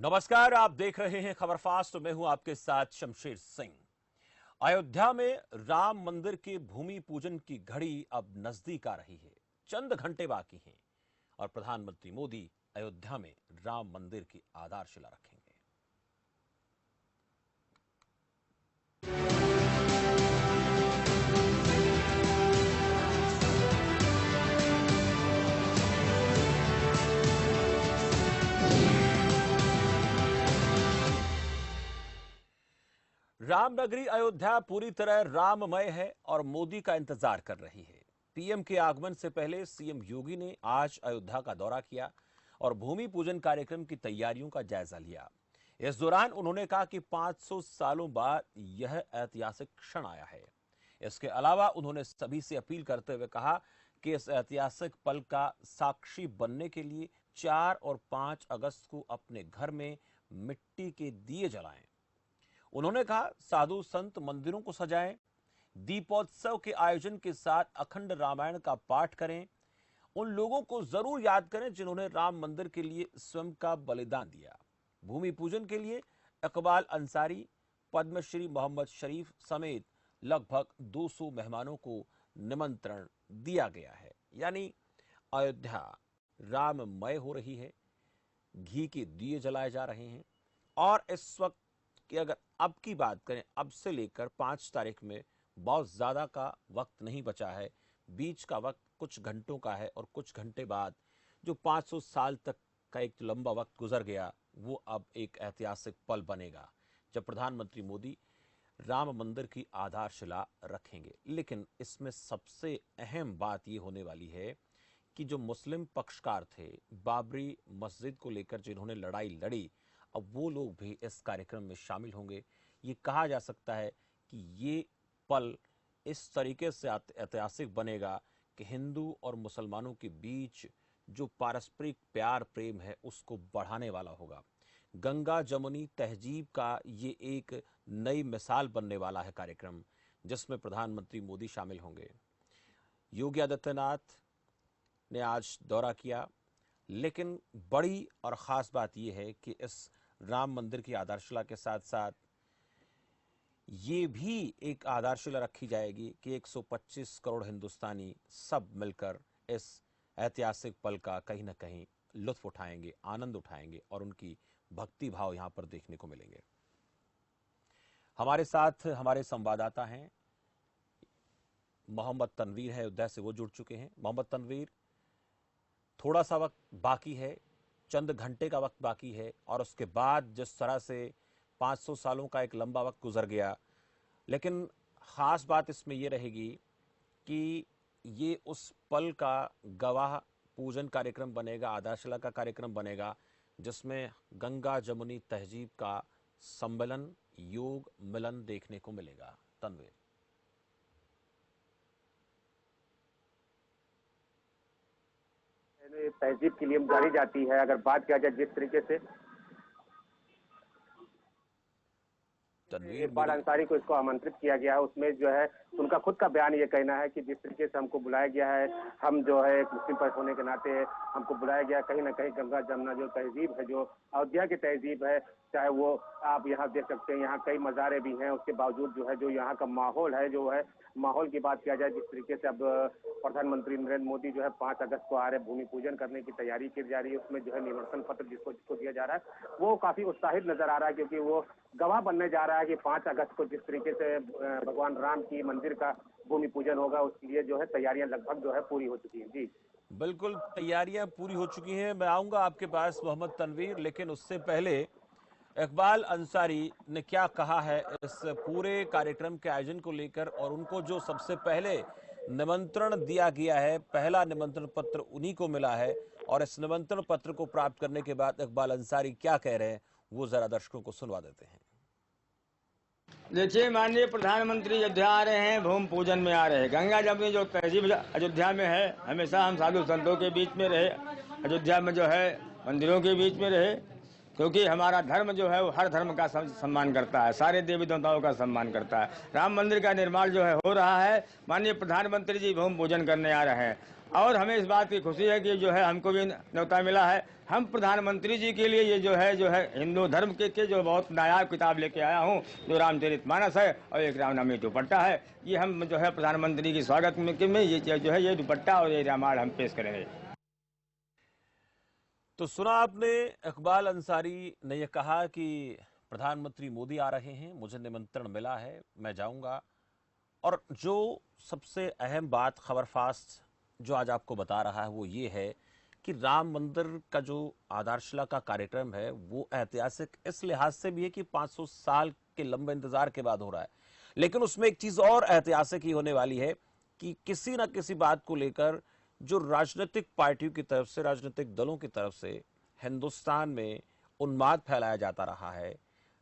नमस्कार, आप देख रहे हैं खबर फास्ट। मैं हूं आपके साथ शमशेर सिंह। अयोध्या में राम मंदिर के भूमि पूजन की घड़ी अब नजदीक आ रही है। चंद घंटे बाकी हैं और प्रधानमंत्री मोदी अयोध्या में राम मंदिर की आधारशिला रखेंगे। रामनगरी अयोध्या पूरी तरह राममय है और मोदी का इंतजार कर रही है। पीएम के आगमन से पहले सीएम योगी ने आज अयोध्या का दौरा किया और भूमि पूजन कार्यक्रम की तैयारियों का जायजा लिया। इस दौरान उन्होंने कहा कि 500 सालों बाद यह ऐतिहासिक क्षण आया है। इसके अलावा उन्होंने सभी से अपील करते हुए कहा कि इस ऐतिहासिक पल का साक्षी बनने के लिए 4 और 5 अगस्त को अपने घर में मिट्टी के दिए जलाएं। उन्होंने कहा साधु संत मंदिरों को सजाएं, दीपोत्सव के आयोजन के साथ अखंड रामायण का पाठ करें। उन लोगों को जरूर याद करें जिन्होंने राम मंदिर के लिए स्वयं का बलिदान दिया। भूमि पूजन के लिए इकबाल अंसारी, पद्मश्री मोहम्मद शरीफ समेत लगभग 200 मेहमानों को निमंत्रण दिया गया है। यानी अयोध्या राममय हो रही है, घी के दिए जलाए जा रहे हैं और इस वक्त कि अगर अब की बात करें, अब से लेकर 5 तारीख में बहुत ज़्यादा का वक्त नहीं बचा है। बीच का वक्त कुछ घंटों का है और कुछ घंटे बाद जो 500 साल तक का एक लंबा वक्त गुजर गया, वो अब एक ऐतिहासिक पल बनेगा जब प्रधानमंत्री मोदी राम मंदिर की आधारशिला रखेंगे। लेकिन इसमें सबसे अहम बात ये होने वाली है कि जो मुस्लिम पक्षकार थे, बाबरी मस्जिद को लेकर जिन्होंने लड़ाई लड़ी, अब वो लोग भी इस कार्यक्रम में शामिल होंगे। ये कहा जा सकता है कि ये पल इस तरीके से ऐतिहासिक बनेगा कि हिंदू और मुसलमानों के बीच जो पारस्परिक प्यार प्रेम है उसको बढ़ाने वाला होगा। गंगा जमुनी तहजीब का ये एक नई मिसाल बनने वाला है कार्यक्रम, जिसमें प्रधानमंत्री मोदी शामिल होंगे। योगी आदित्यनाथ ने आज दौरा किया, लेकिन बड़ी और ख़ास बात यह है कि इस राम मंदिर की आधारशिला के साथ साथ ये भी एक आधारशिला रखी जाएगी कि 125 करोड़ हिंदुस्तानी सब मिलकर इस ऐतिहासिक पल का कहीं ना कहीं लुत्फ उठाएंगे, आनंद उठाएंगे और उनकी भक्ति भाव यहां पर देखने को मिलेंगे। हमारे साथ हमारे संवाददाता हैं, मोहम्मद तनवीर है अयोध्या से, वो जुड़ चुके हैं। मोहम्मद तनवीर, थोड़ा सा वक्त बाकी है, चंद घंटे का वक्त बाकी है और उसके बाद जिस तरह से 500 सालों का एक लंबा वक्त गुजर गया, लेकिन ख़ास बात इसमें यह रहेगी कि ये उस पल का गवाह पूजन कार्यक्रम बनेगा, आधारशिला का कार्यक्रम बनेगा, जिसमें गंगा जमुनी तहजीब का सम्मेलन, योग मिलन देखने को मिलेगा। तनवीर, तहजीब के लिए जानी जाती है। अगर बात किया जाए जिस तरीके से इकबाल अंसारी को इसको आमंत्रित किया गया है, उसमें जो है उनका खुद का बयान ये कहना है कि जिस तरीके से हमको बुलाया गया है, हम जो है एक मुस्लिम पर होने के नाते हमको बुलाया गया, कहीं ना कहीं गंगा जमुना जो तहजीब है, जो अयोध्या की तहजीब है, चाहे वो आप यहाँ देख सकते हैं, यहाँ कई मज़ारे भी हैं, उसके बावजूद जो है जो यहाँ का माहौल है, जो है माहौल की बात किया जाए, जिस तरीके से अब प्रधानमंत्री नरेंद्र मोदी जो है 5 अगस्त को आ रहे भूमि पूजन करने की तैयारी की जा रही है, उसमें जो है निमंत्रण पत्र जिसको दिया जा रहा है वो काफी उत्साहित नजर आ रहा है, क्योंकि वो गवाह बनने जा रहा है कि 5 अगस्त को जिस तरीके से भगवान राम की मंदिर का भूमि पूजन होगा, उसके लिए जो है तैयारियां लगभग जो है पूरी हो चुकी हैं। जी बिल्कुल, तैयारियां पूरी हो चुकी हैं। मैं आऊंगा आपके पास मोहम्मद तनवीर, लेकिन उससे पहले इकबाल अंसारी ने क्या कहा है इस पूरे कार्यक्रम के आयोजन को लेकर, और उनको जो सबसे पहले निमंत्रण दिया गया है, पहला निमंत्रण पत्र उन्हीं को मिला है, और इस निमंत्रण पत्र को प्राप्त करने के बाद इकबाल अंसारी क्या कह रहे हैं वो जरा दर्शकों को सुनवा देते हैं। देखिए, माननीय प्रधानमंत्री अयोध्या आ रहे हैं, भूमि पूजन में आ रहे हैं। गंगा जमुनी जो तहजीब अयोध्या में है, हमेशा हम साधु संतों के बीच में रहे, अयोध्या में जो है मंदिरों के बीच में रहे, क्योंकि हमारा धर्म जो है वो हर धर्म का सम्मान करता है, सारे देवी देवताओं का सम्मान करता है। राम मंदिर का निर्माण जो है हो रहा है, माननीय प्रधानमंत्री जी भूमि पूजन करने आ रहे हैं। और हमें इस बात की खुशी है कि जो है हमको भी न्योता मिला है। हम प्रधानमंत्री जी के लिए ये जो है हिंदू धर्म के जो बहुत नायाब किताब लेके आया हूँ, जो रामचरितमानस है और एक रामनामी दुपट्टा है। ये हम जो है प्रधानमंत्री की स्वागत में ये जो है ये दुपट्टा और ये रामायण हम पेश करेंगे। तो सुना आपने, इकबाल अंसारी ने यह कहा कि प्रधानमंत्री मोदी आ रहे हैं, मुझे निमंत्रण मिला है, मैं जाऊंगा। और जो सबसे अहम बात खबर फास्ट जो आज आपको बता रहा है वो ये है कि राम मंदिर का जो आधारशिला का कार्यक्रम है वो ऐतिहासिक इस लिहाज से भी है कि 500 साल के लंबे इंतजार के बाद हो रहा है। लेकिन उसमें एक चीज और ऐतिहासिक ही होने वाली है कि किसी ना किसी बात को लेकर जो राजनीतिक पार्टियों की तरफ से, राजनीतिक दलों की तरफ से हिंदुस्तान में उन्माद फैलाया जाता रहा है,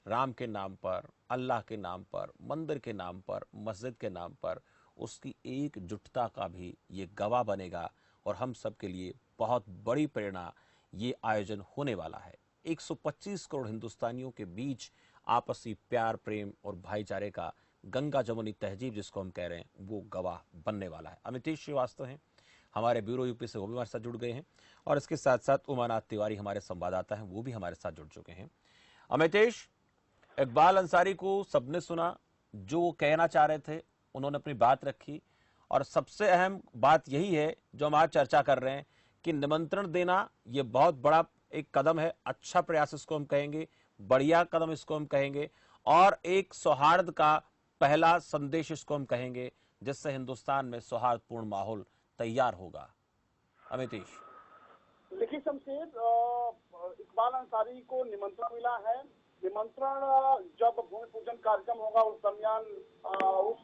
राम के नाम पर, अल्लाह के नाम पर, मंदिर के नाम पर, मस्जिद के नाम पर, उसकी एकजुटता का भी ये गवाह बनेगा। और हम सब के लिए बहुत बड़ी प्रेरणा ये आयोजन होने वाला है। 125 करोड़ हिंदुस्तानियों के बीच आपसी प्यार, प्रेम और भाईचारे का गंगा जमुनी तहजीब जिसको हम कह रहे हैं वो गवाह बनने वाला है। अमितेश श्रीवास्तव हैं हमारे ब्यूरो यूपी से, वो भी हमारे साथ जुड़ गए हैं। और इसके साथ साथ उमानाथ तिवारी हमारे संवाददाता हैं, वो भी हमारे साथ जुड़ चुके हैं। अमितेश, इकबाल अंसारी को सबने सुना, जो वो कहना चाह रहे थे उन्होंने अपनी बात रखी। और सबसे अहम बात यही है जो हम आज चर्चा कर रहे हैं कि निमंत्रण देना ये बहुत बड़ा एक कदम है, अच्छा प्रयास इसको हम कहेंगे, बढ़िया कदम इसको हम कहेंगे, और एक सौहार्द का पहला संदेश इसको हम कहेंगे, जिससे हिंदुस्तान में सौहार्दपूर्ण माहौल तैयार होगा। अमितेश, देखिए शमशेर, इकबाल अंसारी को निमंत्रण मिला है। निमंत्रण जब भूमि पूजन कार्यक्रम होगा उस दरमियान उस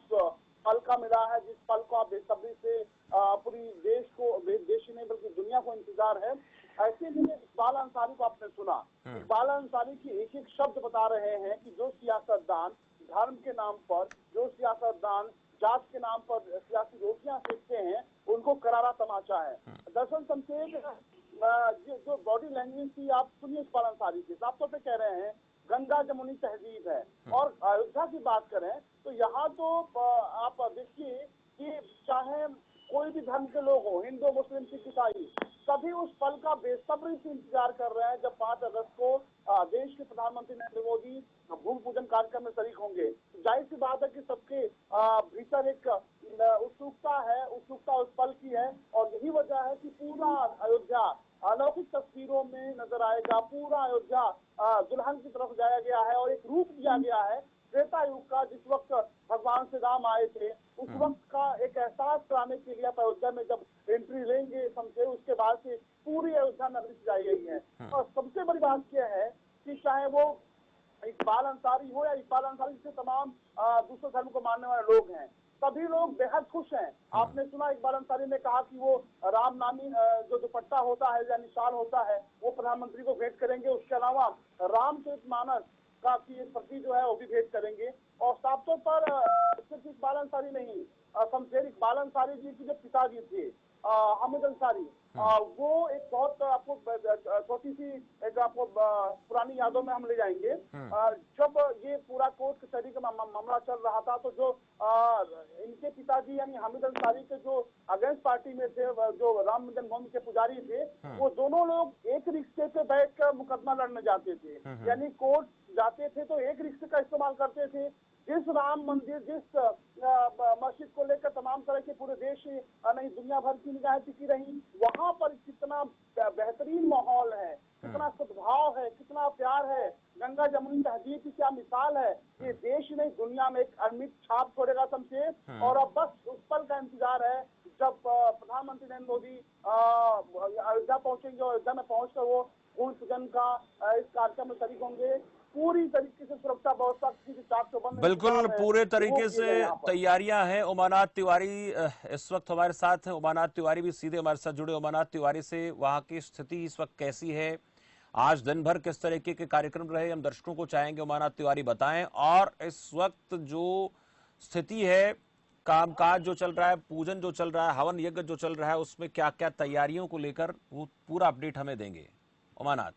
पल का मिला है जिस पल को आप बेसब्री से पूरी देश ही नहीं बल्कि दुनिया को इंतजार है। ऐसे में इकबाल अंसारी को आपने सुना, इकबाल अंसारी की एक एक शब्द बता रहे हैं कि जो सियासतदान धर्म के नाम पर, जो सियासतदान जात के नाम पर सियासी रोटियां सेकते हैं, उनको करारा तमाचा है। दरअसल शमशेर, जो बॉडी लैंग्वेज थी आप सुनिए इकबाल अंसारी की, साफ तौर पे कह रहे हैं गंगा जमुनी तहजीब है। और अयोध्या की बात करें तो यहाँ तो आप देखिए कि चाहे कोई भी धर्म के लोग हो, हिंदू, मुस्लिम, सिख, ईसाई, सभी उस पल का बेसब्री से इंतजार कर रहे हैं जब 5 अगस्त को देश के प्रधानमंत्री नरेंद्र मोदी भूमि पूजन कार्यक्रम में शरीक होंगे। जाहिर सी बात है कि सबके भीतर एक उत्सुकता है, उत्सुकता उस पल की है। और यही वजह है कि पूरा अयोध्या अलौकिक तस्वीरों में नजर आएगा। पूरा अयोध्या दुल्हन की तरफ जाया गया है और एक रूप दिया गया है त्रेता युग का, जिस वक्त भगवान श्री राम आए थे उस वक्त का एक एहसास कराने के लिए आप अयोध्या में जब एंट्री लेंगे समझे, उसके बाद से पूरी अयोध्या नगरी सजाई गई है। और सबसे बड़ी बात यह है कि चाहे वो इकबाल अंसारी हो या इकबाल अंसारी से तमाम दूसरे धर्म को मानने वाले लोग हैं, सभी लोग बेहद खुश हैं। आपने सुना इकबाल अंसारी ने कहा कि वो राम नामी जो दुपट्टा होता है या निशान होता है वो प्रधानमंत्री को भेंट करेंगे। उसके अलावा रामचरितमानस का की प्रति जो है वो भी भेंट करेंगे। और साफ तौर पर सिर्फ इकबाल अंसारी नहीं, शमशेर, इकबाल अंसारी जी के जो पिताजी थे हामिद अंसारी, वो एक बहुत आपको छोटी सी एक आपको पुरानी यादों में हम ले जाएंगे। जब ये पूरा कोर्ट कचहरी का मामला चल रहा था तो जो इनके पिताजी यानी हामिद अंसारी के जो अगेंस्ट पार्टी में थे, जो राम जन्मभूमि के पुजारी थे, वो दोनों लोग एक रिक्शे पे बैठकर मुकदमा लड़ने जाते थे। यानी कोर्ट जाते थे तो एक रिक्शे का इस्तेमाल करते थे। जिस राम मंदिर, जिस मस्जिद को लेकर तमाम तरह के पूरे देश नहीं दुनिया भर की निगाहें टिकी रही, वहां पर कितना बेहतरीन माहौल है, कितना सद्भाव है, कितना प्यार है, गंगा जमुनी तहजीब की क्या मिसाल है। ये देश नहीं दुनिया में एक अमिट छाप छोड़ेगा शमशेर। और अब बस उस पल का इंतजार है जब प्रधानमंत्री नरेंद्र मोदी अयोध्या पहुंचेंगे और अयोध्या में पहुंचकर वो भूमि पूजन का इस कार्यक्रम में शरीक होंगे। पूरी तरीके से सुरक्षा व्यवस्था बिल्कुल पूरे तरीके से तैयारियां हैं। उमानाथ तिवारी इस वक्त हमारे साथ हैं। उमानाथ तिवारी भी सीधे हमारे साथ जुड़े। उमानाथ तिवारी से वहां की स्थिति इस वक्त कैसी है, आज दिन भर किस तरीके के कार्यक्रम रहे, हम दर्शकों को चाहेंगे उमानाथ तिवारी बताएं। और इस वक्त जो स्थिति है, कामकाज जो चल रहा है, पूजन जो चल रहा है, हवन यज्ञ जो चल रहा है, उसमें क्या क्या तैयारियों को लेकर वो पूरा अपडेट हमें देंगे उमानाथ।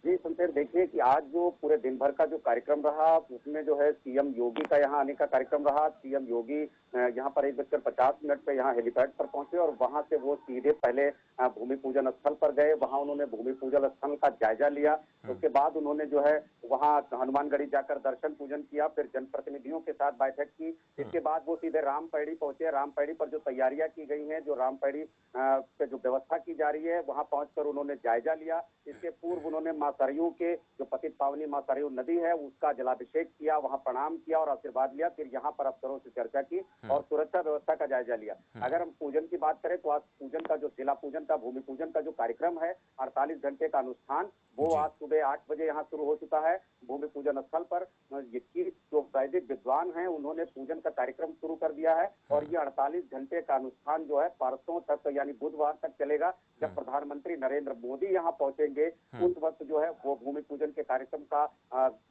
जी शमशेर, देखिए कि आज जो पूरे दिन भर का जो कार्यक्रम रहा उसमें जो है सीएम योगी का यहाँ आने का कार्यक्रम रहा। सीएम योगी यहाँ पर 1:50 पे यहाँ हेलीपैड पर पहुंचे और वहां से वो सीधे पहले भूमि पूजन स्थल पर गए। वहां उन्होंने भूमि पूजन स्थल का जायजा लिया। उसके बाद उन्होंने जो है वहां हनुमानगढ़ी जाकर दर्शन पूजन किया, फिर जनप्रतिनिधियों के साथ बैठक की। इसके बाद वो सीधे रामपेड़ी पहुंचे। रामपेड़ी पर जो तैयारियां की गई हैं, जो रामपेड़ी पे जो व्यवस्था की जा रही है, वहां पहुंचकर उन्होंने जायजा लिया। इसके पूर्व उन्होंने मां सरयू के जो पतित पावनी मां सरयू नदी है उसका जलाभिषेक किया, वहां प्रणाम किया और आशीर्वाद लिया। फिर यहाँ पर अफसरों से चर्चा की और सुरक्षा व्यवस्था का जायजा लिया। अगर हम पूजन की बात करें तो आज पूजन का जो शिला पूजन का भूमि पूजन का जो कार्यक्रम है 48 घंटे का अनुष्ठान वो आज सुबह 8 बजे यहाँ शुरू हो चुका है। भूमि पूजन स्थल पर 21 जो वैदिक विद्वान हैं उन्होंने पूजन का कार्यक्रम शुरू कर दिया है और ये 48 घंटे का अनुष्ठान जो है परसों तक यानी बुधवार तक चलेगा। जब प्रधानमंत्री नरेंद्र मोदी यहाँ पहुंचेंगे उस वक्त जो है वो भूमि पूजन के कार्यक्रम का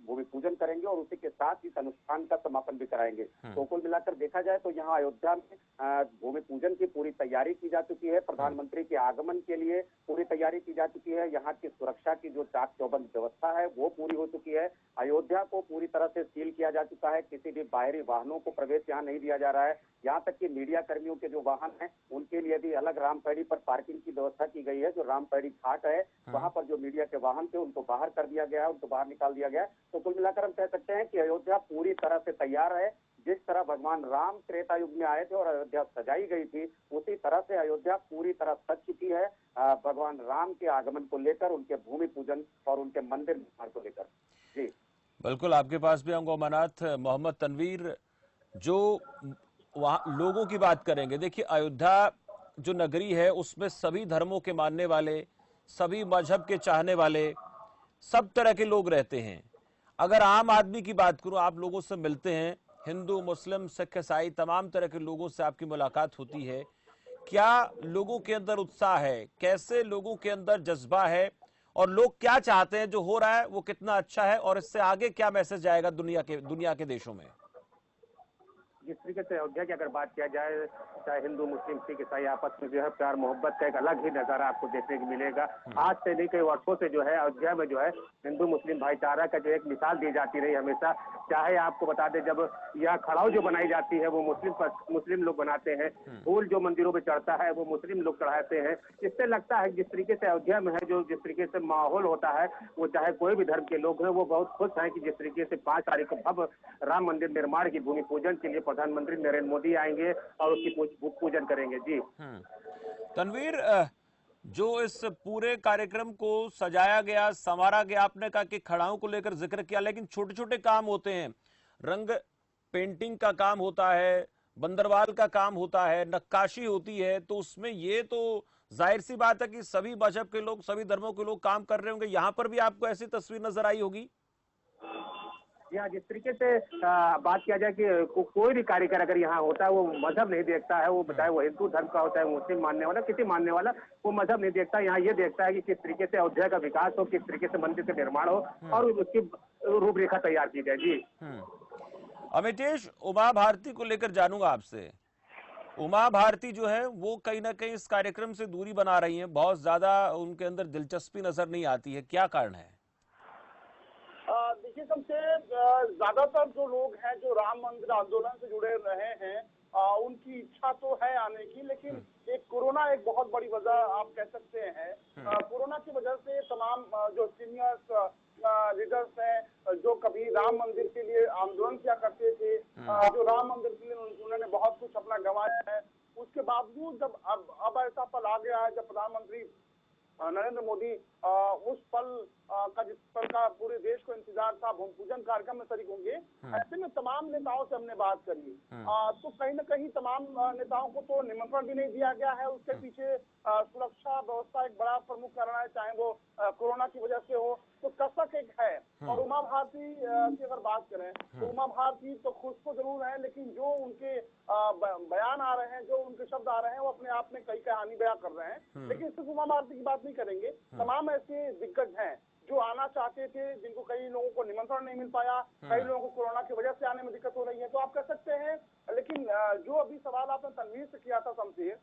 भूमि पूजन करेंगे और उसी के साथ इस अनुष्ठान का समापन भी कराएंगे। तो कुल मिलाकर देखा जाए तो यहाँ अयोध्या में भूमि पूजन की पूरी तैयारी की जा चुकी है। प्रधानमंत्री के आगमन के लिए पूरी तैयारी की जा चुकी है। यहाँ की सुरक्षा की जो चाक चौबंद व्यवस्था है वो पूरी हो चुकी है। अयोध्या को पूरी तरह से सील किया जा चुका है। किसी भी बाहरी वाहनों को प्रवेश यहाँ नहीं दिया जा रहा है। यहाँ तक कि मीडिया कर्मियों के जो वाहन हैं उनके लिए भी अलग रामपेड़ी पर पार्किंग की व्यवस्था की गई है। जो रामपेड़ी घाट है वहाँ पर जो मीडिया के वाहन थे उनको बाहर कर दिया गया है, उनको बाहर निकाल दिया गया है। तो कुल मिलाकर हम कह सकते हैं कि अयोध्या पूरी तरह से तैयार है। जिस तरह भगवान राम त्रेता युग में आए थे और अयोध्या सजाई गई थी उसी तरह से अयोध्या पूरी तरह सज चुकी है भगवान राम के आगमन को लेकर, उनके भूमि पूजन और उनके मंदिर निर्माण को लेकर। जी बिल्कुल, आपके पास भी आऊंगा अमानत। मोहम्मद तनवीर, जो वहाँ लोगों की बात करेंगे, देखिए अयोध्या जो नगरी है उसमें सभी धर्मों के मानने वाले, सभी मजहब के चाहने वाले, सब तरह के लोग रहते हैं। अगर आम आदमी की बात करूं, आप लोगों से मिलते हैं, हिंदू मुस्लिम सिख ईसाई तमाम तरह के लोगों से आपकी मुलाकात होती है, क्या लोगों के अंदर उत्साह है, कैसे लोगों के अंदर जज्बा है और लोग क्या चाहते हैं, जो हो रहा है वो कितना अच्छा है और इससे आगे क्या मैसेज जाएगा दुनिया के देशों में? जिस तरीके से अयोध्या की अगर बात किया जाए, चाहे हिंदू मुस्लिम सिख ईसाई आपस में जो है प्यार मोहब्बत का एक अलग ही नजारा आपको देखने को मिलेगा। आज से नहीं कई वर्षों से जो है अयोध्या में जो है हिंदू मुस्लिम भाईचारा का जो एक मिसाल दी जाती रही हमेशा। चाहे आपको बता दें जब यह खड़ाऊ जो बनाई जाती है वो मुस्लिम लोग बनाते हैं, फूल जो मंदिरों में चढ़ता है वो मुस्लिम लोग चढ़ाते हैं। इससे लगता है जिस तरीके से अयोध्या में है जो जिस तरीके से माहौल होता है वो चाहे कोई भी धर्म के लोग हैं वो बहुत खुश हैं कि जिस तरीके से 5 तारीख को अब राम मंदिर निर्माण की भूमि पूजन के लिए प्रधानमंत्री नरेंद्र मोदी आएंगे और उसकी पूजन करेंगे। जी तनवीर, जो इस पूरे कार्यक्रम को सजाया गया, संवारा गया, आपने कहा कि खड़ाओं को लेकर जिक्र किया, लेकिन छोटे छोटे काम होते हैं, रंग पेंटिंग का काम होता है, बंदरवाल का काम होता है, नक्काशी होती है, तो उसमें ये तो जाहिर सी बात है कि सभी मजहब के लोग, सभी धर्मों के लोग काम कर रहे होंगे। यहां पर भी आपको ऐसी तस्वीर नजर आई होगी? या जिस तरीके से बात किया जाए कि कोई भी कार्यक्रम अगर यहाँ होता है वो मजहब नहीं देखता है, वो चाहे वो हिंदू धर्म का होता है, मुस्लिम मानने वाला, किसी मानने वाला, वो मजहब नहीं देखता। यहाँ ये देखता है कि किस तरीके से अयोध्या का विकास हो, किस तरीके से मंदिर का निर्माण हो और उसकी रूपरेखा तैयार की जाए। जी अमितेश, उमा भारती को लेकर जानूंगा आपसे। उमा भारती जो है वो कहीं ना कहीं इस कार्यक्रम से दूरी बना रही हैं, बहुत ज्यादा उनके अंदर दिलचस्पी नजर नहीं आती है, क्या कारण है? देखिए सबसे ज्यादातर जो लोग हैं जो राम मंदिर आंदोलन से जुड़े रहे हैं उनकी इच्छा तो है आने की, लेकिन एक कोरोना एक बहुत बड़ी वजह आप कह सकते हैं। कोरोना की वजह से तमाम जो सीनियर लीडर्स हैं जो कभी राम मंदिर के लिए आंदोलन किया करते थे, जो राम मंदिर के लिए उन्होंने बहुत कुछ अपना गंवाया है, उसके बावजूद जब अब ऐसा पल आ गया है जब प्रधानमंत्री नरेंद्र मोदी उस पल का जिस पल का पूरे देश को इंतजार था, भूमि पूजन कार्यक्रम में शरीक होंगे, ऐसे में तमाम नेताओं से हमने बात करी तो कहीं ना कहीं तमाम नेताओं को तो निमंत्रण भी नहीं दिया गया है। उसके पीछे सुरक्षा व्यवस्था एक बड़ा प्रमुख कारण है, चाहे वो कोरोना की वजह से हो, तो कसक एक है। और उमा भारती की अगर बात करें तो उमा भारती तो खुश तो जरूर है, लेकिन जो उनके बयान आ रहे हैं, जो उनके शब्द आ रहे हैं, वो अपने आप में कई कहानी बयां कर रहे हैं। लेकिन सिर्फ उमा भारती की बात नहीं करेंगे, तमाम ऐसे दिग्गज हैं जो आना चाहते थे, जिनको कई लोगों को निमंत्रण नहीं मिल पाया, कई लोगों को कोरोना की वजह से आने में दिक्कत हो रही है, तो आप कह सकते हैं। लेकिन जो अभी सवाल आपने तनवीर से किया था शमशेर,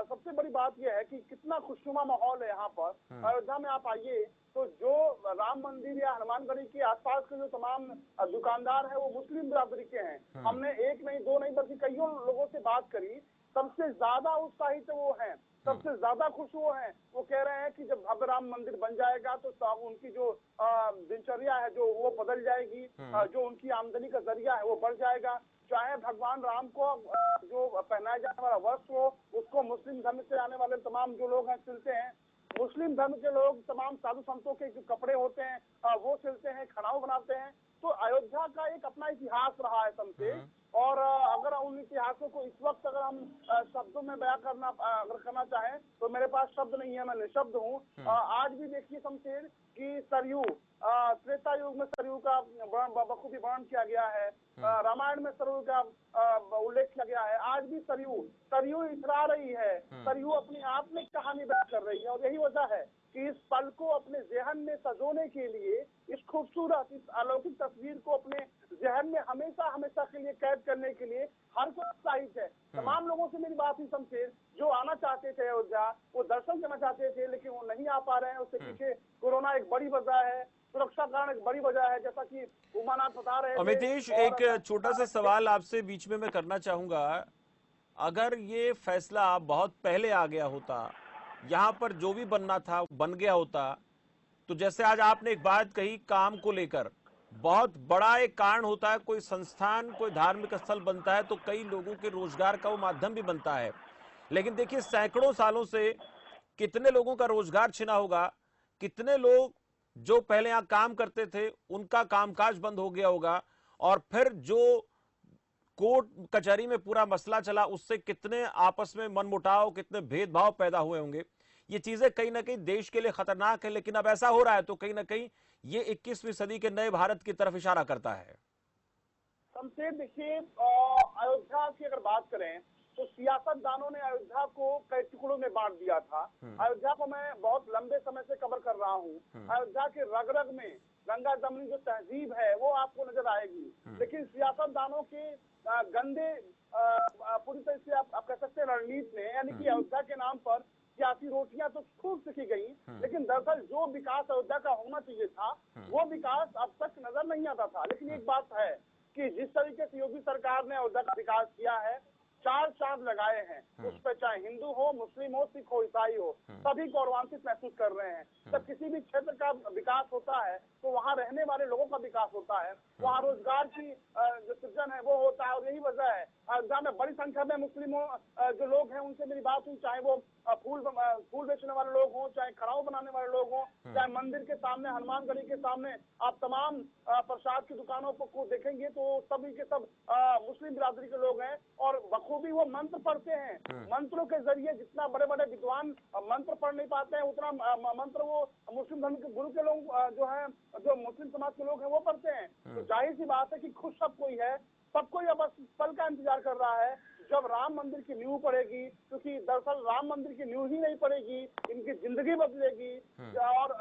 सबसे बड़ी बात यह है कि कितना खुशनुमा माहौल है यहाँ पर। अयोध्या में आप आइए तो जो राम मंदिर या हनुमानगढ़ी के आसपास के जो तमाम दुकानदार है वो मुस्लिम बिरादरी के हैं। हमने एक नहीं दो नहीं बल्कि कईयों लोगों से बात करी, सबसे ज्यादा उत्साहित वो हैं, सबसे ज्यादा खुश वो हैं। वो कह रहे हैं कि जब भव्य राम मंदिर बन जाएगा तो उनकी जो दिनचर्या है जो वो बदल जाएगी, जो उनकी आमदनी का जरिया है वो बढ़ जाएगा। चाहे भगवान राम को जो पहनाया जाने वाला वस्त्र हो उसको मुस्लिम धर्म से आने वाले तमाम जो लोग हैं सिलते हैं, मुस्लिम धर्म के लोग तमाम साधु संतों के जो कपड़े होते हैं वो सिलते हैं, खड़ाऊ बनाते हैं। तो अयोध्या का एक अपना इतिहास रहा है शमशेर, और अगर उन इतिहासों को इस वक्त अगर हम शब्दों में बयां करना चाहें तो मेरे पास शब्द नहीं है, मैं निशब्द हूँ। आज भी देखिए शमशेर कि सरयू, त्रेता युग में सरयू का बखूबी वर्णन किया गया है, रामायण में सरयू का उल्लेख किया गया है। आज भी सरयू इतरा रही है, सरयू अपनी आप में कहानी बयां कर रही है, और यही वजह है कि इस पल को अपने जहन में सजोने के लिए, इस खूबसूरत इस अलौकिक तस्वीर को अपने जहन में हमेशा हमेशा के लिए कैद करने के लिए हर कोई उत्साहित है। तमाम लोगों से मेरी बात हुई शमशेर, जो आना चाहते थे अयोध्या, वो दर्शन करना चाहते थे लेकिन वो नहीं आ पा रहे हैं। उसके पीछे कोरोना एक बड़ी वजह है, सुरक्षा कारण एक बड़ी वजह है, जैसा कि उमानाथ बता रहे थे। अमितेश, एक छोटा सा सवाल आपसे बीच में मैं करना चाहूंगा। अगर ये फैसला बहुत पहले आ गया होता, यहाँ पर जो भी बनना था बन गया होता, तो जैसे आज आपने एक बात कही काम को लेकर, बहुत बड़ा एक कारण होता है, कोई संस्थान कोई धार्मिक स्थल बनता है तो कई लोगों के रोजगार का वो माध्यम भी बनता है। लेकिन देखिए सैकड़ों सालों से कितने लोगों का रोजगार छिना होगा, कितने लोग जो पहले यहाँ काम करते थे उनका कामकाज बंद हो गया होगा, और फिर जो कोर्ट कचहरी में पूरा मसला चला उससे कितने आपस में मनमुटाव, कितने भेदभाव पैदा हुए होंगे। ये चीजें कहीं ना कहीं देश के लिए खतरनाक है, लेकिन अब ऐसा हो रहा है तो कहीं ना कहीं ये 21वीं सदी के नए भारत की तरफ इशारा करता है। शमशेर देखिए, अयोध्या की अगर बात करें तो सियासतदानों ने अयोध्या को कई टुकड़ों में बांट दिया था। अयोध्या को मैं बहुत लंबे समय से कवर कर रहा हूँ। अयोध्या के रग रग में गंगा जमनी जो तहजीब है वो आपको नजर आएगी, लेकिन सियासतदानों के गंदे पूरी तरह से आप कह सकते हैं रणनीति ने, यानी कि अयोध्या के नाम पर सियासी रोटियां तो खूब सीखी गई, लेकिन दरअसल जो विकास अयोध्या का होना चाहिए था वो विकास अब तक नजर नहीं आता था। लेकिन एक बात है कि जिस तरीके से योगी सरकार ने अयोध्या का विकास किया है, 4 चांद लगाए हैं, उस पर चाहे हिंदू हो, मुस्लिम हो, सिख हो, ईसाई हो, सभी गौरवान्वित महसूस कर रहे हैं। जब किसी भी क्षेत्र का विकास होता है तो वहाँ रहने वाले लोगों का विकास होता है, वहाँ रोजगार की जो सृजन है वो होता है, और यही वजह है अयोध्या में बड़ी संख्या में मुस्लिमों जो लोग हैं उनसे मेरी बात हुई, चाहे वो फूल बेचने वाले लोग हों, चाहे खड़ाऊ बनाने वाले लोग हों, चाहे मंदिर के सामने, हनुमानगढ़ी के सामने आप तमाम प्रसाद की दुकानों को देखेंगे तो सभी के सब मुस्लिम बिरादरी के लोग हैं, और बखूबी वो मंत्र पढ़ते हैं। मंत्रों के जरिए जितना बड़े बड़े विद्वान मंत्र पढ़ नहीं पाते हैं, उतना मंत्र वो मुस्लिम धर्म के गुरु के लोग जो है, जो मुस्लिम समाज के लोग हैं वो पढ़ते हैं। तो जाहिर सी बात है कि खुश सब कोई है, सब कोई अब बस पल का इंतजार कर रहा है जब राम मंदिर की नींव पड़ेगी, क्योंकि दरअसल राम मंदिर की नींव ही नहीं पड़ेगी, इनकी जिंदगी बदलेगी, और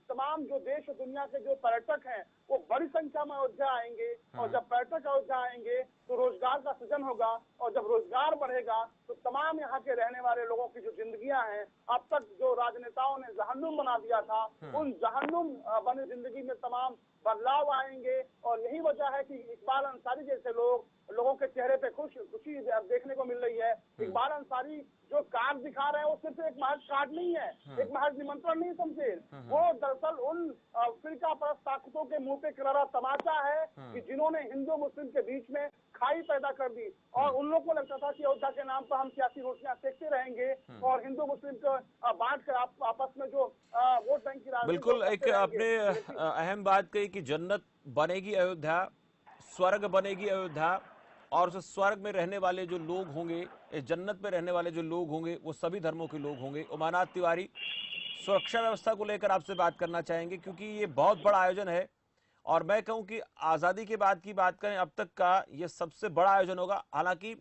तमाम जो देश और दुनिया के जो पर्यटक हैं वो बड़ी संख्या में अयोध्या आएंगे, और जब पर्यटक अयोध्या आएंगे तो रोजगार का सृजन होगा, और जब रोजगार बढ़ेगा तो तमाम यहाँ के रहने वाले लोगों की जो जिंदगियां हैं, अब तक जो राजनेताओं ने जहन्नुम बना दिया था, उन जहन्नुम बनी जिंदगी में तमाम बदलाव आएंगे। और यही वजह है कि इकबाल अंसारी जैसे लोगों के चेहरे पे खुशी देखने को मिल रही है। इकबाल अंसारी जो कार्ड दिखा रहे हैं वो सिर्फ एक महज कार्ड नहीं है, एक महज निमंत्रण नहीं शमशेर, वो दरअसल उन फिरका परस्त ताकतों के मुंह पे करारा तमाचा है कि जिन्होंने हिंदू मुस्लिम के बीच में खाई पैदा कर दी, और उन लोगों को लगता था कि अयोध्या के नाम पर हम सियासी रोटियां सेकते रहेंगे और हिंदू मुस्लिम को बांट कर आपस में जो वोट बैंक की बिल्कुल एक आपने अहम बात कही कि जन्नत बनेगी अयोध्या, स्वर्ग बनेगी अयोध्या, और उस स्वर्ग में रहने वाले जो लोग होंगे, इस जन्नत में रहने वाले जो लोग होंगे वो सभी धर्मों के लोग होंगे। उमानाथ तिवारी, सुरक्षा व्यवस्था को लेकर आपसे बात करना चाहेंगे क्योंकि ये बहुत बड़ा आयोजन है, और मैं कहूं कि आज़ादी के बाद की बात करें अब तक का ये सबसे बड़ा आयोजन होगा, हालांकि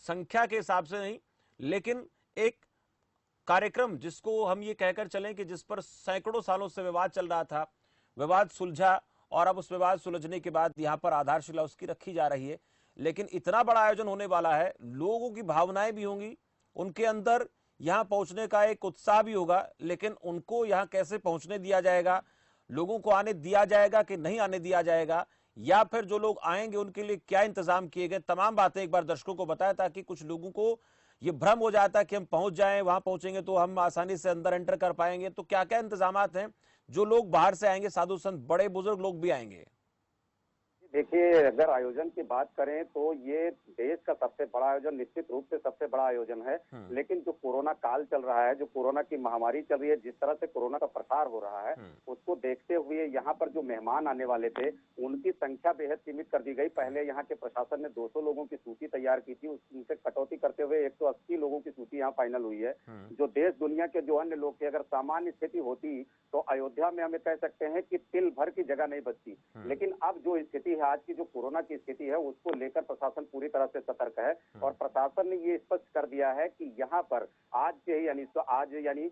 संख्या के हिसाब से नहीं, लेकिन एक कार्यक्रम जिसको हम ये कहकर चलें कि जिस पर सैकड़ों सालों से विवाद चल रहा था, विवाद सुलझा और अब उस विवाद सुलझने के बाद यहाँ पर आधारशिला उसकी रखी जा रही है। लेकिन इतना बड़ा आयोजन होने वाला है, लोगों की भावनाएं भी होंगी, उनके अंदर यहाँ पहुंचने का एक उत्साह भी होगा, लेकिन उनको यहाँ कैसे पहुंचने दिया जाएगा, लोगों को आने दिया जाएगा कि नहीं आने दिया जाएगा, या फिर जो लोग आएंगे उनके लिए क्या इंतजाम किए गए, तमाम बातें एक बार दर्शकों को बताया ताकि कुछ लोगों को ये भ्रम हो जाता है कि हम पहुंच जाएं, वहां पहुंचेंगे तो हम आसानी से अंदर एंटर कर पाएंगे। तो क्या क्या इंतजामात हैं, जो लोग बाहर से आएंगे, साधु संत बड़े बुजुर्ग लोग भी आएंगे? देखिए, अगर आयोजन की बात करें तो ये देश का सबसे बड़ा आयोजन, निश्चित रूप से सबसे बड़ा आयोजन है। लेकिन जो कोरोना काल चल रहा है, जो कोरोना की महामारी चल रही है, जिस तरह से कोरोना का प्रसार हो रहा है, उसको देखते हुए यहाँ पर जो मेहमान आने वाले थे उनकी संख्या बेहद सीमित कर दी गई। पहले यहाँ के प्रशासन ने 200 लोगों की सूची तैयार की थी, उनसे कटौती करते हुए 180 लोगों की सूची यहाँ फाइनल हुई है। जो देश दुनिया के जो अन्य लोग थे, अगर सामान्य स्थिति होती तो अयोध्या में हमें कह सकते हैं कि तिल भर की जगह नहीं बचती। लेकिन अब जो स्थिति है, आज की जो कोरोना की स्थिति है, उसको लेकर प्रशासन पूरी तरह से सतर्क है और प्रशासन ने ये स्पष्ट कर दिया है कि यहाँ पर आज से ही यानी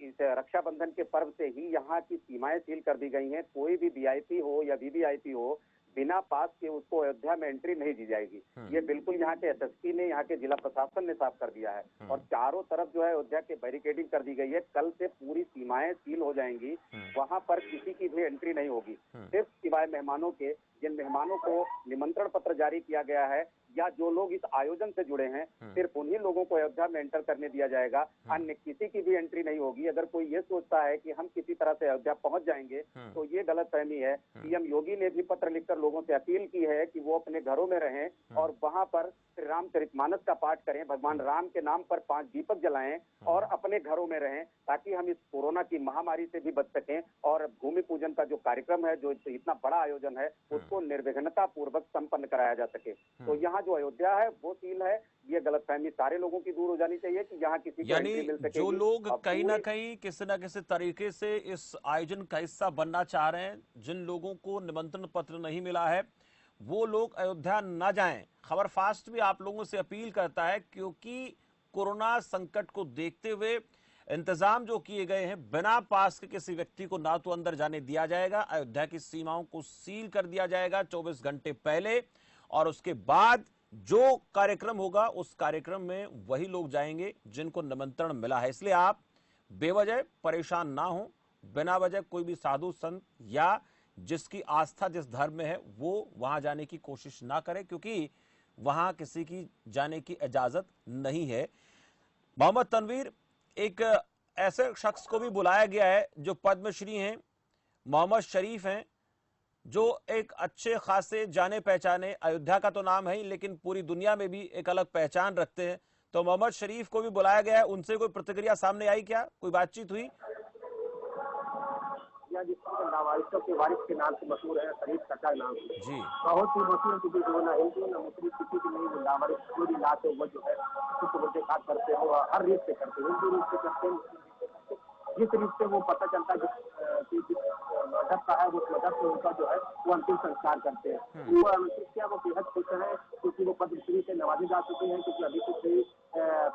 इस रक्षाबंधन के पर्व से ही यहाँ की सीमाएं सील कर दी गई हैं। कोई भी वीआईपी हो या वीवीआईपी हो, बिना पास के उसको अयोध्या में एंट्री नहीं दी जाएगी। ये बिल्कुल यहाँ के एसएसपी ने, यहाँ के जिला प्रशासन ने साफ कर दिया है और चारों तरफ जो है अयोध्या के बैरिकेडिंग कर दी गई है। कल से पूरी सीमाएं सील हो जाएंगी, वहां पर किसी की भी एंट्री नहीं होगी। सिर्फ सिवाय मेहमानों के, जिन मेहमानों को निमंत्रण पत्र जारी किया गया है या जो लोग इस आयोजन से जुड़े हैं, सिर्फ उन्हीं लोगों को अयोध्या में एंटर करने दिया जाएगा। अन्य किसी की भी एंट्री नहीं होगी। अगर कोई ये सोचता है कि हम किसी तरह से अयोध्या पहुंच जाएंगे तो ये गलतफहमी है। सीएम योगी ने भी पत्र लिखकर लोगों से अपील की है कि वो अपने घरों में रहें और वहां पर रामचरितमानस का पाठ करें, भगवान राम के नाम पर 5 दीपक जलाएं और अपने घरों में रहें, ताकि हम इस कोरोना की महामारी से भी बच सकें और भूमि पूजन का जो कार्यक्रम है, जो इतना बड़ा आयोजन है, उसको निर्विघ्नता पूर्वक संपन्न कराया जा सके। तो यहाँ जो अयोध्या है वो सील है। ये गलतफहमी सारे लोगों की दूर हो जानी चाहिए कि यहाँ किसी को एंट्री मिल सकेगी। जो लोग कहीं ना कहीं किसी न किसी तरीके से इस आयोजन का हिस्सा बनना चाह रहे हैं, जिन लोगों को निमंत्रण पत्र नहीं मिला है, वो लोग अयोध्या न जाएं। खबर फास्ट भी आप लोगों से अपील करता है, क्योंकि कोरोना संकट को देखते हुए इंतजाम जो किए गए हैं, बिना पास के किसी व्यक्ति को ना तो अंदर जाने दिया जाएगा, अयोध्या की सीमाओं को सील कर दिया जाएगा 24 घंटे पहले, और उसके बाद जो कार्यक्रम होगा उस कार्यक्रम में वही लोग जाएंगे जिनको निमंत्रण मिला है। इसलिए आप बेवजह परेशान ना हो, बिना वजह कोई भी साधु संत या जिसकी आस्था जिस धर्म में है वो वहां जाने की कोशिश ना करे, क्योंकि वहां किसी की जाने की इजाजत नहीं है। मोहम्मद तनवीर, एक ऐसे शख्स को भी बुलाया गया है जो पद्मश्री हैं, मोहम्मद शरीफ हैं, जो एक अच्छे खासे जाने पहचाने, अयोध्या का तो नाम है ही लेकिन पूरी दुनिया में भी एक अलग पहचान रखते हैं। तो मोहम्मद शरीफ को भी बुलाया गया है, उनसे कोई प्रतिक्रिया सामने आई क्या, कोई बातचीत हुई? लावारिसों के वारिस के नाम से मशहूर है, शरीफ चाचा नाम से जी, बहुत ही मशहूर, क्योंकि जो ना हिंदू ना मुस्लिम किसी की नहीं, लावारिस पूरी लात है वो जो है कुछ मुद्दे बात करते हो, हर रीत से करते हैं, हिंदू रूप से करते हैं, जिस रीत से वो पता चलता है कि जिस मजहब का है उस मजहब से उनका जो है वो अंतिम संस्कार करते हैं। वो अनुच्छेद वो बेहद खुश है क्योंकि वो पद्मश्री से नवाजे जा चुके हैं, क्योंकि अभी कुछ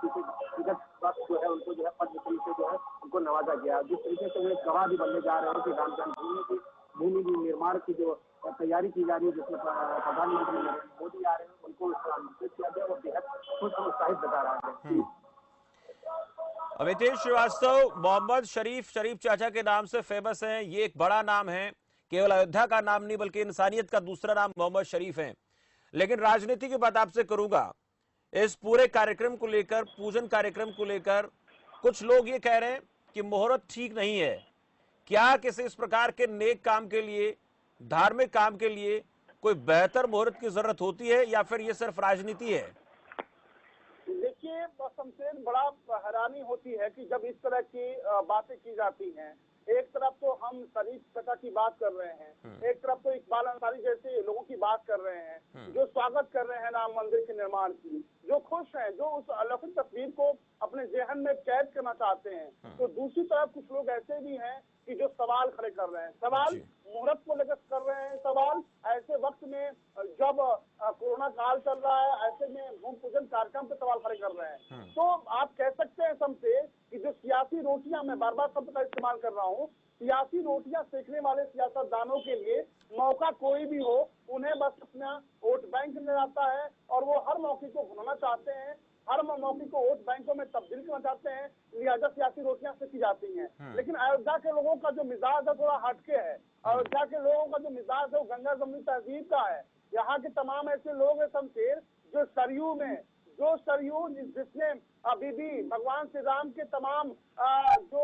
पीछे विगत वक्त जो है उनको जो है पद्मश्री से जो है उनको नवाजा गया। जिस तरीके से वो एक गवाह भी बनने जा रहे हैं कि राम जन्मभूमि की निर्माण की जो तैयारी की जा रही है, जिसमें प्रधानमंत्री नरेंद्र मोदी आ रहे हैं, उनको आमंत्रित किया गया, वो बेहद खुश और उत्साहित बता रहा है। अमितेश श्रीवास्तव, मोहम्मद शरीफ चाचा के नाम से फेमस हैं, ये एक बड़ा नाम है, केवल अयोध्या का नाम नहीं बल्कि इंसानियत का दूसरा नाम मोहम्मद शरीफ है। लेकिन राजनीति की बात आपसे करूंगा, इस पूरे कार्यक्रम को लेकर, पूजन कार्यक्रम को लेकर कुछ लोग ये कह रहे हैं कि मुहूर्त ठीक नहीं है। क्या किसी इस प्रकार के नेक काम के लिए, धार्मिक काम के लिए कोई बेहतर मुहूर्त की जरूरत होती है या फिर ये सिर्फ राजनीति है? देखिए, शमशेर, बड़ा हैरानी होती है कि जब इस तरह की बातें की जाती हैं। एक तरफ तो हम शरीफ चाचा की बात कर रहे हैं, एक तरफ तो इकबाल अंसारी जैसे लोगों की बात कर रहे हैं जो स्वागत कर रहे हैं राम मंदिर के निर्माण की, जो खुश हैं, जो उस अलौकिक तस्वीर को अपने जेहन में कैद करना चाहते हैं। तो दूसरी तरफ कुछ लोग ऐसे भी हैं कि जो सवाल खड़े कर रहे हैं, सवाल मुहूर्त को लेकर कर रहे हैं, सवाल ऐसे वक्त में जब कोरोना काल चल रहा है, ऐसे में भूमि पूजन कार्यक्रम पे सवाल खड़े कर रहे हैं। तो आप कह सकते हैं शमशेर कि जो सियासी रोटियां, मैं बार बार शब्द का इस्तेमाल कर रहा हूँ, सियासी रोटियां सेकने वाले सियासतदानों के लिए मौका कोई भी हो, उन्हें बस अपना वोट बैंक नजर आता है और वो हर मौके को भुनाना चाहते हैं, हर मौके को वोट बैंकों में तब्दील करना चाहते हैं, लिहाजा सियासी रोटियां सेकी जाती हैं। लेकिन अयोध्या के लोगों का जो मिजाज है थोड़ा हटके है। अयोध्या के लोगों का जो मिजाज है वो गंगा जमुनी तहजीब का है। यहाँ के तमाम ऐसे लोग हैं शमशेर जो सरयू में, जो सरयू जिसने अभी भी भगवान श्री राम के तमाम जो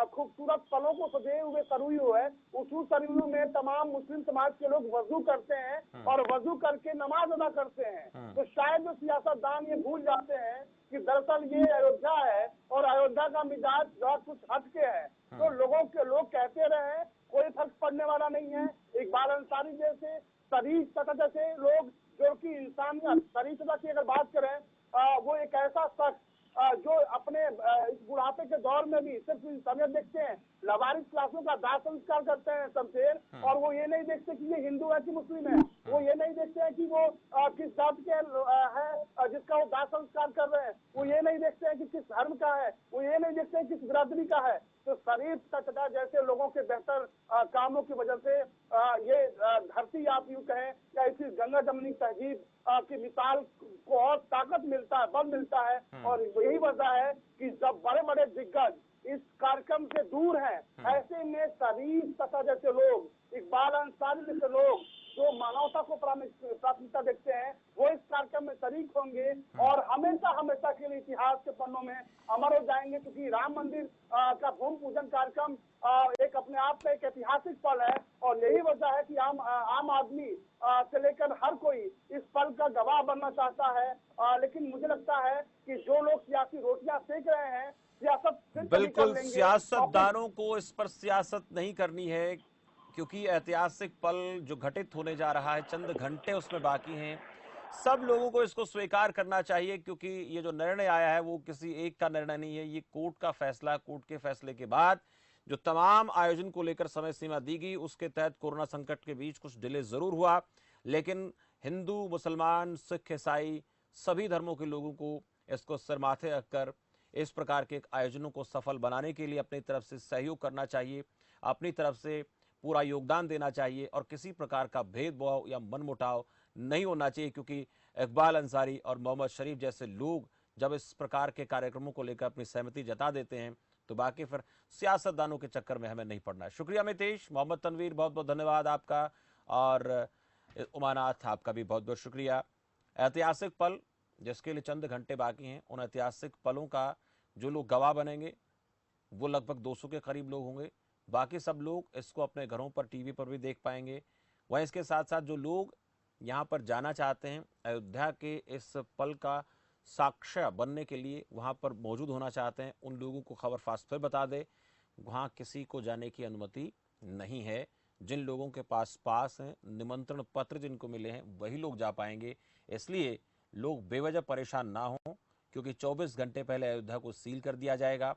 खूबसूरत पलों को सजे हुए सरयू है, उस सरयू में तमाम मुस्लिम समाज के लोग वजू करते हैं और वजू करके नमाज अदा करते हैं। तो शायद जो सियासतदान ये भूल जाते हैं कि दरअसल ये अयोध्या है और अयोध्या का मिजाज बहुत कुछ हटके है। तो लोग कहते रहे, कोई फर्क पड़ने वाला नहीं है। इकबाल अंसारी जैसे, शरीफ तथा जैसे लोग जो कि इंसानियत, शरीफता की अगर बात करें, वो एक ऐसा शख्स जो अपने इस बुढ़ापे के दौर में भी सिर्फ इंसानियत देखते हैं, लवारिस क्लासों का दाह संस्कार करते हैं शमशेर, और वो ये नहीं देखते कि ये हिंदू है कि मुस्लिम है, वो ये नहीं देखते हैं कि वो किस जात के है जिसका वो दाह संस्कार कर रहे हैं, वो ये नहीं देखते हैं कि किस धर्म का है, वो ये नहीं देखते हैं किस बिरादरी का है। तो शरीफ तथा जैसे लोगों के बेहतर कामों की वजह से ये धरती आप यूं कहें या इसी गंगा जमुनी तहजीब की मिसाल को और ताकत मिलता है, बल मिलता है। और यही वजह है कि जब बड़े बड़े दिग्गज इस कार्यक्रम से दूर हैं, ऐसे में शरीफ तथा जैसे लोग, इकबाल अंसारी जैसे लोग जो मानवता को प्राथमिकता देखते हैं, वो इस कार्यक्रम में शरीक होंगे और हमेशा हमेशा के लिए इतिहास के पन्नों में अमर हो जाएंगे। क्योंकि राम मंदिर का भूमि पूजन कार्यक्रम एक अपने आप में एक ऐतिहासिक पल है और यही वजह है कि आम आदमी से लेकर हर कोई इस पल का गवाह बनना चाहता है। लेकिन मुझे लगता है कि जो लोग सियासी रोटियां सेक रहे हैं, सियासत बिल्कुल, सियासतदानों को इस पर सियासत नहीं करनी है, क्योंकि ऐतिहासिक पल जो घटित होने जा रहा है, चंद घंटे उसमें बाकी हैं। सब लोगों को इसको स्वीकार करना चाहिए, क्योंकि ये जो निर्णय आया है वो किसी एक का निर्णय नहीं है, ये कोर्ट का फैसला। कोर्ट के फैसले के बाद जो तमाम आयोजन को लेकर समय सीमा दी गई, उसके तहत कोरोना संकट के बीच कुछ डिले जरूर हुआ, लेकिन हिंदू, मुसलमान, सिख, ईसाई सभी धर्मों के लोगों को इसको सिर माथे रखकर इस प्रकार के आयोजनों को सफल बनाने के लिए अपनी तरफ से सहयोग करना चाहिए, अपनी तरफ से पूरा योगदान देना चाहिए और किसी प्रकार का भेदभाव या मनमुटाव नहीं होना चाहिए। क्योंकि इकबाल अंसारी और मोहम्मद शरीफ जैसे लोग जब इस प्रकार के कार्यक्रमों को लेकर अपनी सहमति जता देते हैं, तो बाकी फिर सियासतदानों के चक्कर में हमें नहीं पड़ना है। शुक्रिया मितेश, मोहम्मद तनवीर बहुत बहुत धन्यवाद आपका, और उमानाथ आपका भी बहुत बहुत शुक्रिया। ऐतिहासिक पल जिसके लिए चंद घंटे बाकी हैं, उन ऐतिहासिक पलों का जो लोग गवाह बनेंगे वो लगभग 200 के करीब लोग होंगे। बाकी सब लोग इसको अपने घरों पर, टीवी पर भी देख पाएंगे। वहीं इसके साथ साथ जो लोग यहाँ पर जाना चाहते हैं, अयोध्या के इस पल का साक्ष्य बनने के लिए वहाँ पर मौजूद होना चाहते हैं, उन लोगों को खबर फास्ट फिर बता दे, वहाँ किसी को जाने की अनुमति नहीं है। जिन लोगों के पास हैं, निमंत्रण पत्र जिनको मिले हैं, वही लोग जा पाएंगे। इसलिए लोग बेवजह परेशान ना हों, क्योंकि 24 घंटे पहले अयोध्या को सील कर दिया जाएगा।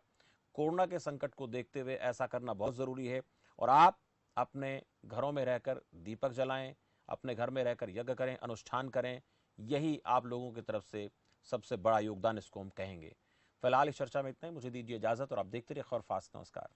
कोरोना के संकट को देखते हुए ऐसा करना बहुत ज़रूरी है। और आप अपने घरों में रहकर दीपक जलाएं, अपने घर में रहकर यज्ञ करें, अनुष्ठान करें, यही आप लोगों की तरफ से सबसे बड़ा योगदान इसको हम कहेंगे। फिलहाल इस चर्चा में इतना ही, मुझे दीजिए इजाज़त और आप देखते रहिए खबर फास्ट। नमस्कार।